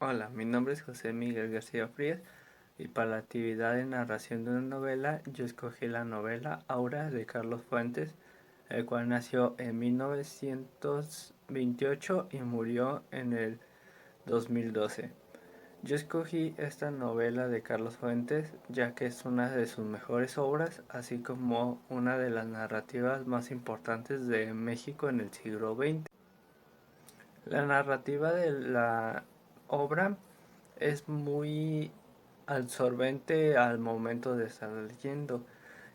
Hola, mi nombre es José Miguel García Frías y para la actividad de narración de una novela yo escogí la novela Aura de Carlos Fuentes, el cual nació en 1928 y murió en el 2012. Yo escogí esta novela de Carlos Fuentes ya que es una de sus mejores obras, así como una de las narrativas más importantes de México en el siglo XX. La narrativa de la obra es muy absorbente al momento de estar leyendo,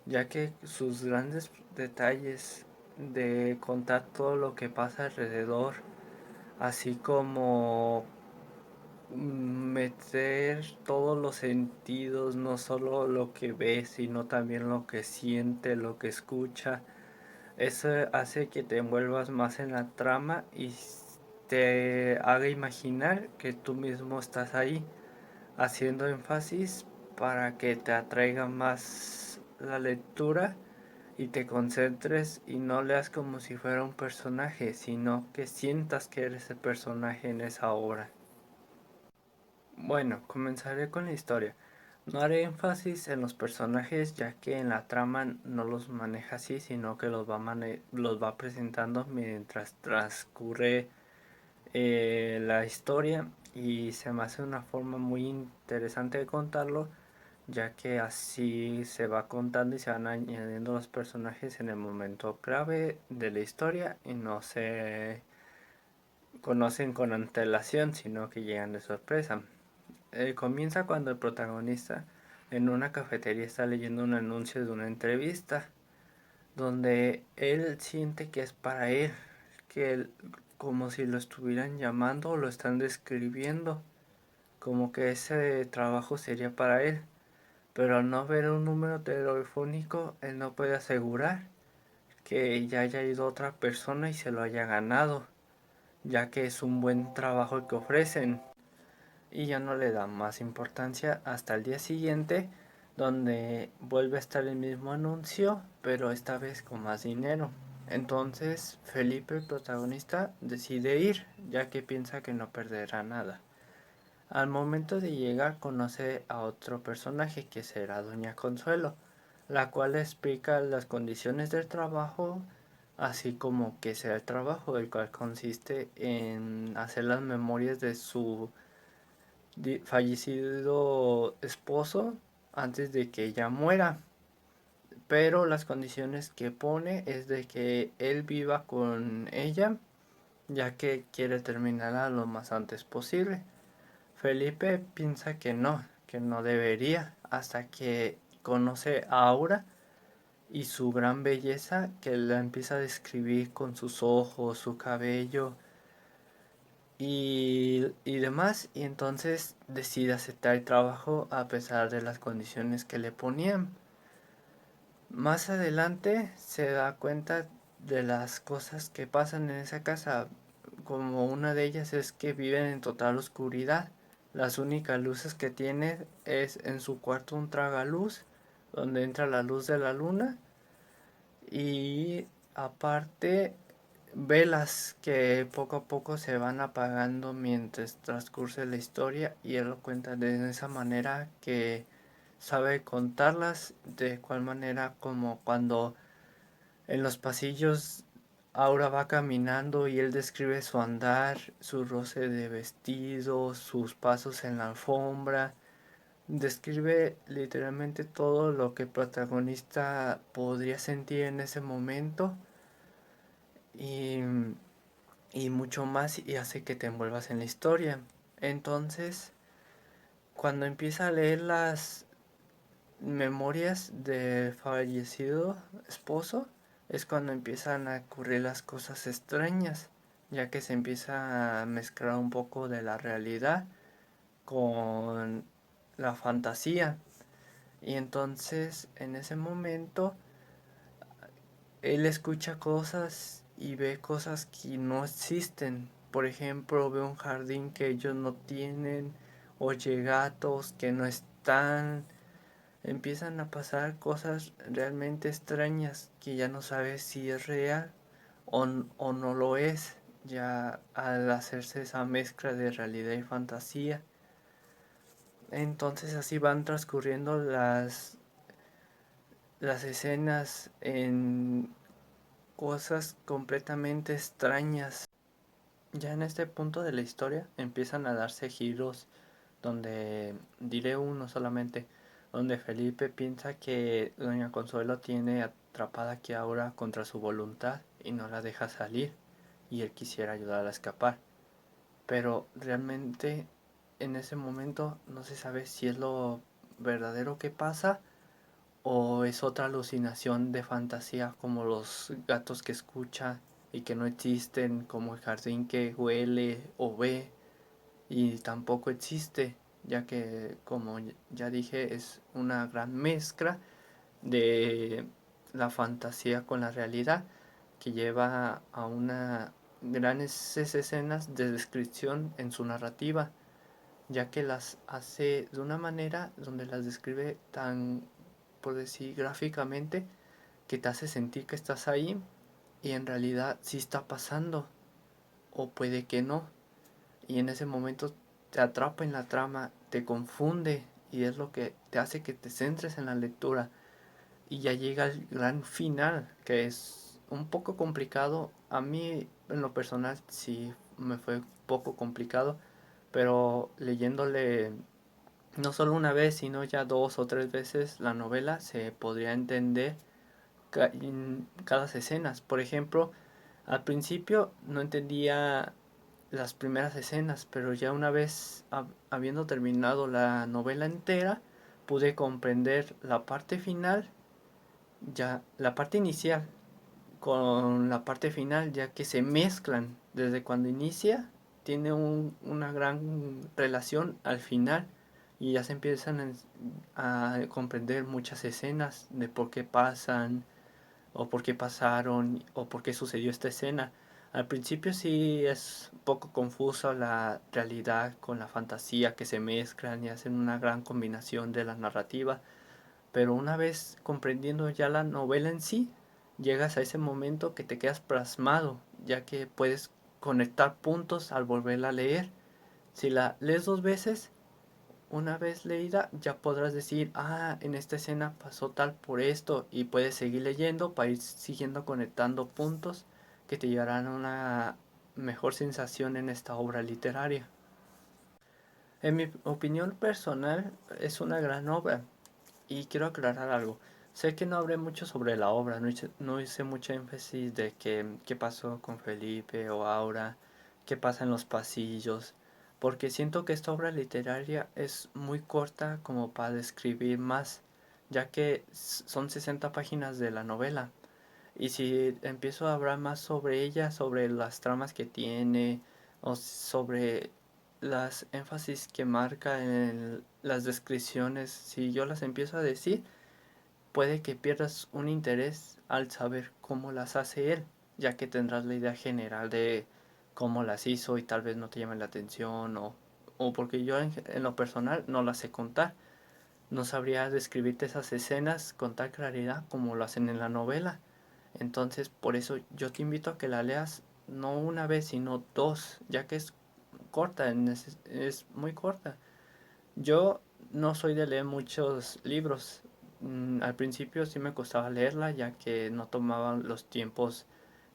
ya que sus grandes detalles de contar todo lo que pasa alrededor, así como meter todos los sentidos, no solo lo que ve, sino también lo que siente, lo que escucha. Eso hace que te envuelvas más en la trama y te haga imaginar que tú mismo estás ahí, haciendo énfasis para que te atraiga más la lectura y te concentres y no leas como si fuera un personaje, sino que sientas que eres el personaje en esa obra. Bueno, comenzaré con la historia. No haré énfasis en los personajes ya que en la trama no los maneja así, sino que los va presentando mientras transcurre la historia y se me hace una forma muy interesante de contarlo, ya que así se va contando y se van añadiendo los personajes en el momento clave de la historia y no se conocen con antelación, sino que llegan de sorpresa. Comienza cuando el protagonista en una cafetería está leyendo un anuncio de una entrevista, donde él siente que es para él, que él, como si lo estuvieran llamando o lo están describiendo, como que ese trabajo sería para él, pero al no ver un número telefónico, él no puede asegurar que ya haya ido otra persona y se lo haya ganado, ya que es un buen trabajo el que ofrecen. Y ya no le da más importancia hasta el día siguiente, donde vuelve a estar el mismo anuncio, pero esta vez con más dinero. Entonces Felipe, el protagonista, decide ir, ya que piensa que no perderá nada. Al momento de llegar conoce a otro personaje que será Doña Consuelo, la cual le explica las condiciones del trabajo, así como que será el trabajo, el cual consiste en hacer las memorias de su fallecido esposo antes de que ella muera. Pero las condiciones que pone es de que él viva con ella, ya que quiere terminarla lo más antes posible. Felipe piensa que no debería, hasta que conoce a Aura y su gran belleza, que la empieza a describir con sus ojos, su cabello y demás, y entonces decide aceptar el trabajo a pesar de las condiciones que le ponían. Más adelante se da cuenta de las cosas que pasan en esa casa, como una de ellas es que viven en total oscuridad. Las únicas luces que tiene es en su cuarto un tragaluz, donde entra la luz de la luna, y aparte velas que poco a poco se van apagando mientras transcurre la historia, y él lo cuenta de esa manera que sabe contarlas, de cual manera como cuando en los pasillos Aura va caminando y él describe su andar, su roce de vestido, sus pasos en la alfombra. Describe literalmente todo lo que el protagonista podría sentir en ese momento y, y mucho más, y hace que te envuelvas en la historia. Entonces, cuando empieza a leer las memorias del fallecido esposo, es cuando empiezan a ocurrir las cosas extrañas, ya que se empieza a mezclar un poco de la realidad con la fantasía. Y entonces en ese momento él escucha cosas y ve cosas que no existen. Por ejemplo, ve un jardín que ellos no tienen, oye gatos que no están. Empiezan a pasar cosas realmente extrañas que ya no sabes si es real o no lo es. ya al hacerse esa mezcla de realidad y fantasía. Entonces así van transcurriendo las escenas en cosas completamente extrañas. Ya en este punto de la historia empiezan a darse giros donde, diré uno solamente, donde Felipe piensa que Doña Consuelo tiene atrapada aquí ahora contra su voluntad y no la deja salir, y él quisiera ayudarla a escapar. Pero realmente en ese momento no se sabe si es lo verdadero que pasa o es otra alucinación de fantasía, como los gatos que escucha y que no existen, como el jardín que huele o ve y tampoco existe, ya que, como ya dije, es una gran mezcla de la fantasía con la realidad, que lleva a una grandes escenas de descripción en su narrativa, ya que las hace de una manera donde las describe tan, por decir, gráficamente, que te hace sentir que estás ahí y en realidad sí está pasando, o puede que no, y en ese momento te atrapa en la trama, te confunde, y es lo que te hace que te centres en la lectura, y ya llega el gran final, que es un poco complicado. A mí en lo personal sí me fue un poco complicado, pero leyéndole no solo una vez, sino ya dos o tres veces la novela, se podría entender en cada escenas. Por ejemplo, al principio no entendía las primeras escenas, pero ya una vez habiendo terminado la novela entera, pude comprender la parte final, ya la parte inicial con la parte final, ya que se mezclan desde cuando inicia, tiene una gran relación al final, y ya se empiezan a comprender muchas escenas de por qué pasan, o por qué pasaron, o por qué sucedió esta escena. Al principio sí es un poco confusa la realidad con la fantasía, que se mezclan y hacen una gran combinación de la narrativa, pero una vez comprendiendo ya la novela en sí, llegas a ese momento que te quedas plasmado, ya que puedes conectar puntos al volverla a leer. Si la lees dos veces, una vez leída, ya podrás decir, ah, en esta escena pasó tal por esto, y puedes seguir leyendo para ir siguiendo conectando puntos que te llevarán a una mejor sensación en esta obra literaria. En mi opinión personal, es una gran obra. Y quiero aclarar algo. Sé que no hablé mucho sobre la obra, no hice mucho énfasis de qué pasó con Felipe o Aura, qué pasa en los pasillos, porque siento que esta obra literaria es muy corta como para describir más, ya que son 60 páginas de la novela. Y si empiezo a hablar más sobre ella, sobre las tramas que tiene, o sobre las énfasis que marca en las descripciones, si yo las empiezo a decir, puede que pierdas un interés al saber cómo las hace él, ya que tendrás la idea general de cómo las hizo y tal vez no te llame la atención, o porque yo en lo personal no las sé contar. No sabría describirte esas escenas con tal claridad como lo hacen en la novela. Entonces, por eso yo te invito a que la leas no una vez, sino dos, ya que es corta, es muy corta. Yo no soy de leer muchos libros. Al principio sí me costaba leerla, ya que no tomaba los tiempos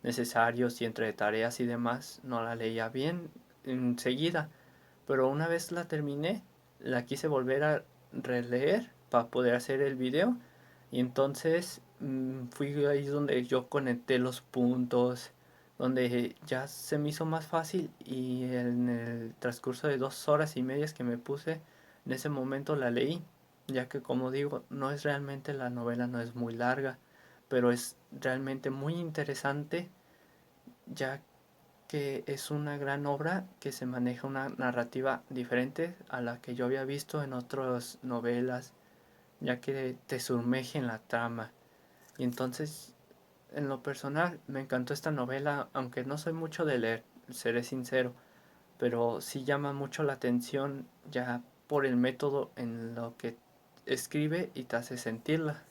necesarios, y entre tareas y demás no la leía bien enseguida. Pero una vez la terminé, la quise volver a releer para poder hacer el video, y entonces fui ahí donde yo conecté los puntos, donde ya se me hizo más fácil, y en el transcurso de 2 horas y media que me puse, en ese momento la leí, ya que, como digo, no es realmente, la novela no es muy larga, pero es realmente muy interesante, ya que es una gran obra que se maneja una narrativa diferente a la que yo había visto en otras novelas, ya que te sumerge en la trama. Y entonces, en lo personal, me encantó esta novela, aunque no soy mucho de leer, seré sincero, pero sí llama mucho la atención, ya por el método en lo que escribe y te hace sentirla.